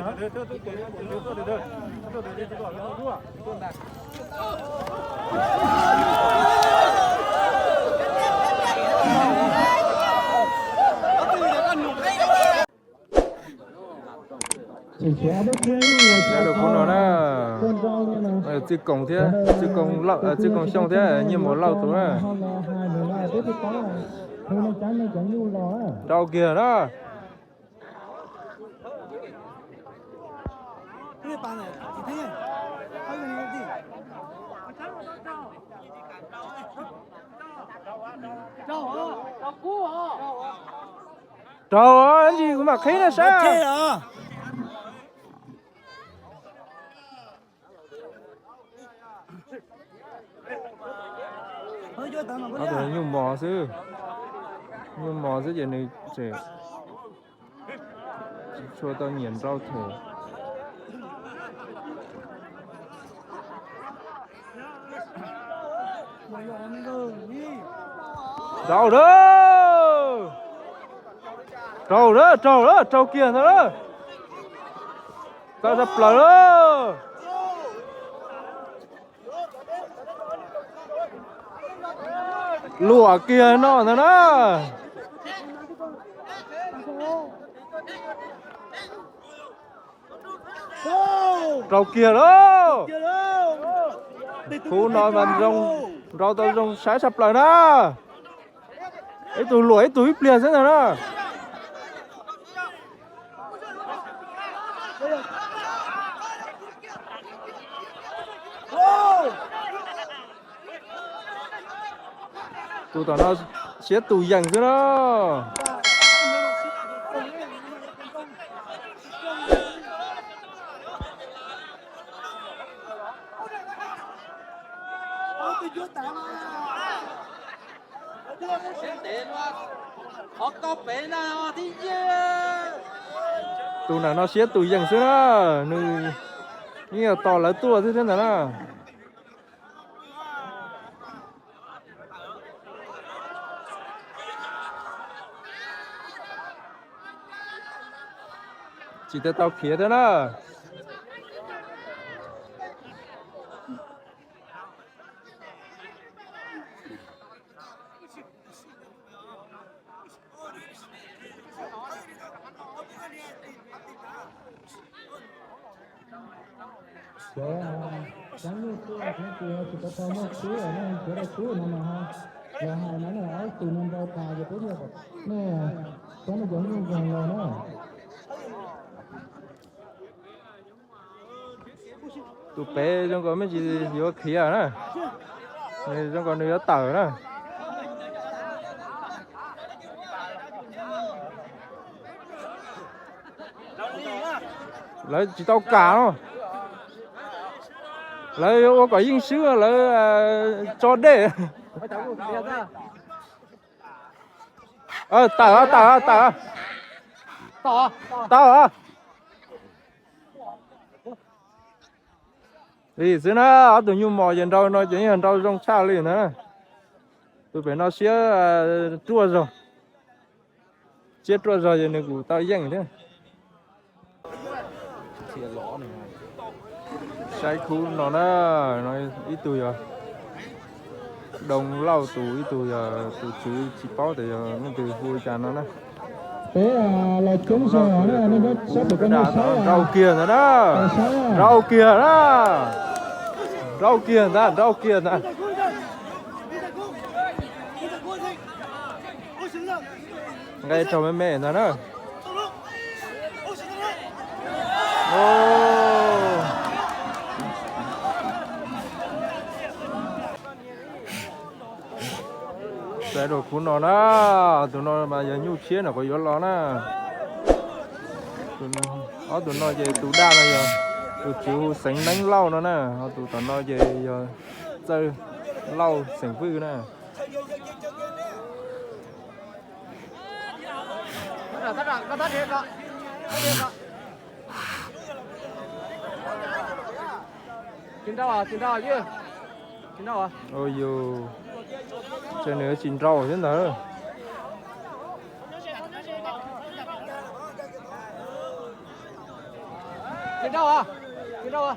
đây là con nó nè, chiếc cổng thế, chiếc cổng lợn, chiếc cổng xong thế, như một lợn tuổi à, đâu kìa đó, trời ơi, anh gì cũng mà khí là sao? Nó phải nhung mò chứ, nhung mò chứ vậy này trẻ, cho tao nhìn rau thử. Rau đó, trâu kia đó, tao đập lại đó. Lụa kia nó đó, rau kia đó, khu nói mà rau tao rong sái sập lại đó, ấy tụi lụa ấy tụi liền thế nào đó. Tụi tao nó xé tụi dần chứ đó. Tụi nào nó xé tụi dần chứ đó, như là to lại tua thế nào đó. Chỉ tới tao khía thế đó. Sáng như tôi cũng chưa chỉ có thao một xíu ở đây chỉ là xíu nữa mà ha, và hai nó là áo từ nên đau thà vậy tốt rồi nè, có nó giống như vàng rồi nữa. Tụi bé trong có mấy gì vô khía nữa, này trong còn nữa tờ nữa. Lấy chỉ tao cả thôi. Lấy có yên sữa lấy cho đê. Tao à. Đi xí nó tụi nhung mò dần đâu nó chỉ dần đâu trong xa liền nữa. Tụi bé nó xía chua rồi. Chết chua rồi giờ này của tao dần thế. Sai khu nó ít tuổi rồi. Đồng lâu tuổi ít tuổi rồi, tụi chỉ báo thì nó từ vui chán nó nè. Thế là chúng sao nó sắp được cái rau kia nữa đó. Rau kia đó. Rau kia nè. Ngay trong mẹ nó đó. Đây đồ cuốn nó đó, tụi nó mà giờ nhu chiến là có yếu lo nè. Tụi nó về tụi đa này giờ, tụi chịu sánh đánh lâu nó nè, tụi nó về giờ chơi lâu sánh vư nè. Chín rau à chứ? Chín rau à? Ôi dù chơi nữa chín rau thế nào? Chiến đâu à? Chiến đâu à?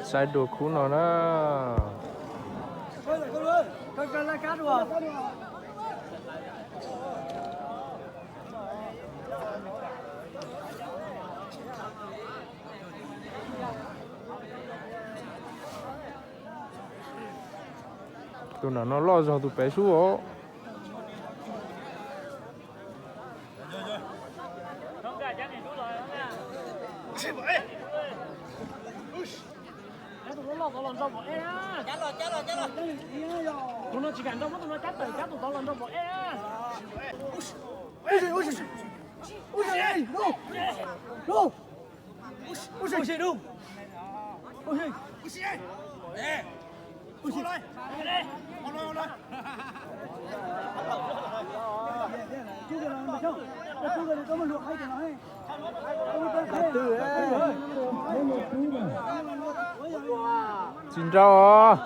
Sai đồ cú nó đó. Tụi nó lo rồi tụi bé xuống. Tụi nó chỉ cần đâu, tụi nó cắt tụi tao lần đâu bỏ e. Xin chào.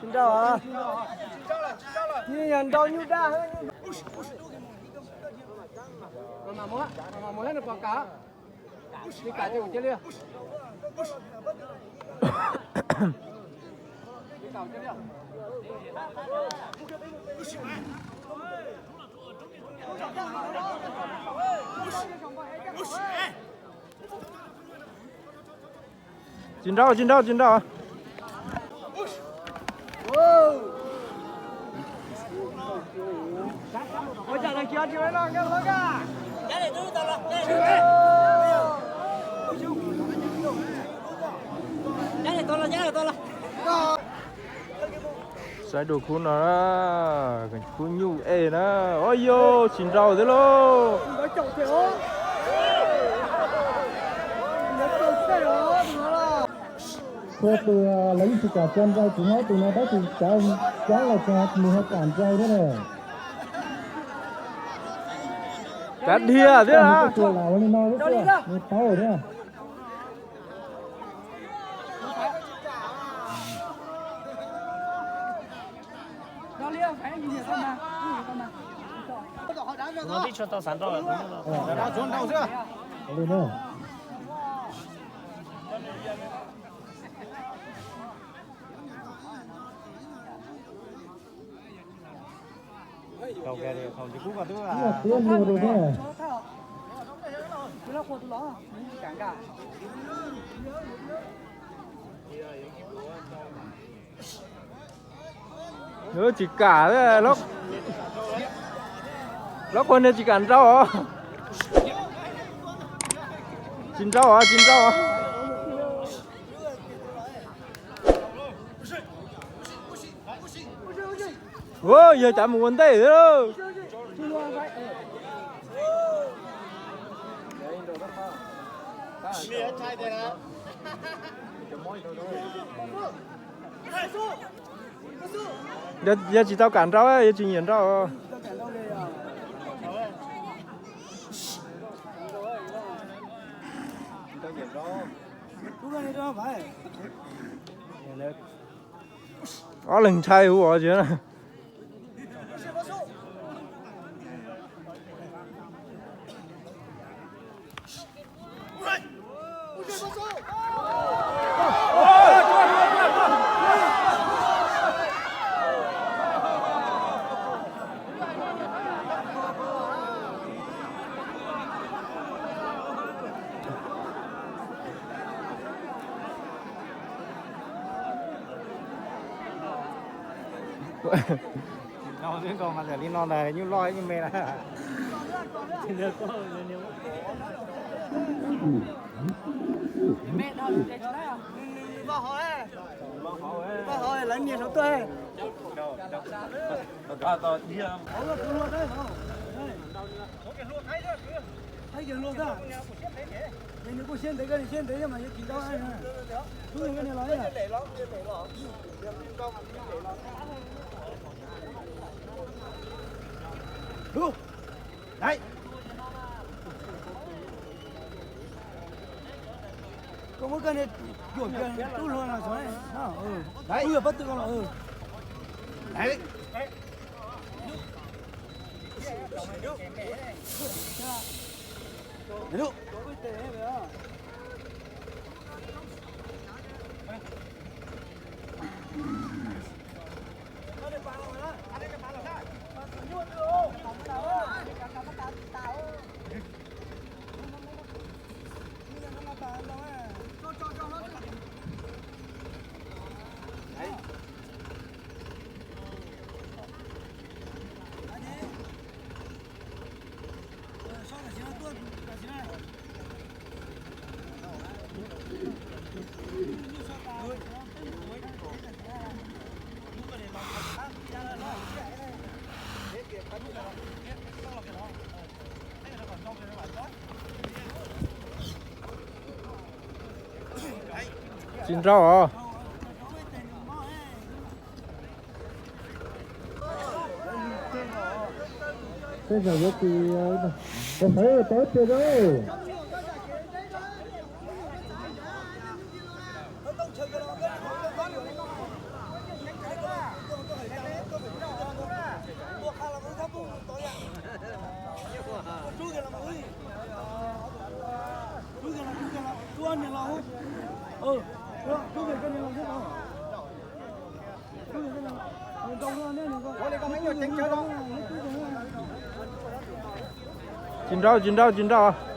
Xin chào. Như nhận đâu như đa hơn. Mà muốn lên được quảng cá. Đi cả cho chơi đi. Đi cả chơi đi. Chín đâu. Ôi trời ơi, chưa nó cái lối cả. Sai đồ cú nó đó. Cái cú nhu ê đó. Ôi yo, xin chào thế lô. Có chậu thế hả? Thôi từ lấy thì cả chân dây chúng nó từ nó đó thì cháu là cho mình hết cản dây thế này. Cắt đìa thế hả? Cái là nó nói đấy chứ. Nó tao rồi đấy. Nó liêu phải gì vậy con mà? Nó đi cho tao sẵn rồi. Nó xuống đâu chưa? Lên nữa. Cầu kè đi, không chỉ cú vào tức là. Cái tiền nhiều rồi đấy. Nó tụi nó cản cả. Nó chỉ cả thế nó con này chỉ cản rau hả? Chín rau hả? Ôi giờ chạm một vấn đề nữa đâu. Giờ chỉ tao cản rau ấy, giờ chỉ nhìn rau. Lần trai của chứ nè. Nó đến còn mà để đi non này như loi như mẹ này. Mẹ đâu để cho đấy à? Vào hỏi lấy miếng số tôi. Thấy giờ luôn đó. Đây nó có xem thấy cái này xem thấy mà chỉ đâu ai nè. Cứ cái này nói à. Đúng. Đấy. Có một cái này chuột kia tu luôn là số này. Đấy. Bây giờ bắt tự con là Đấy. Đúng. Chín rau à? Bây giờ thì tôi thấy tốt chưa đâu. Chín rau à?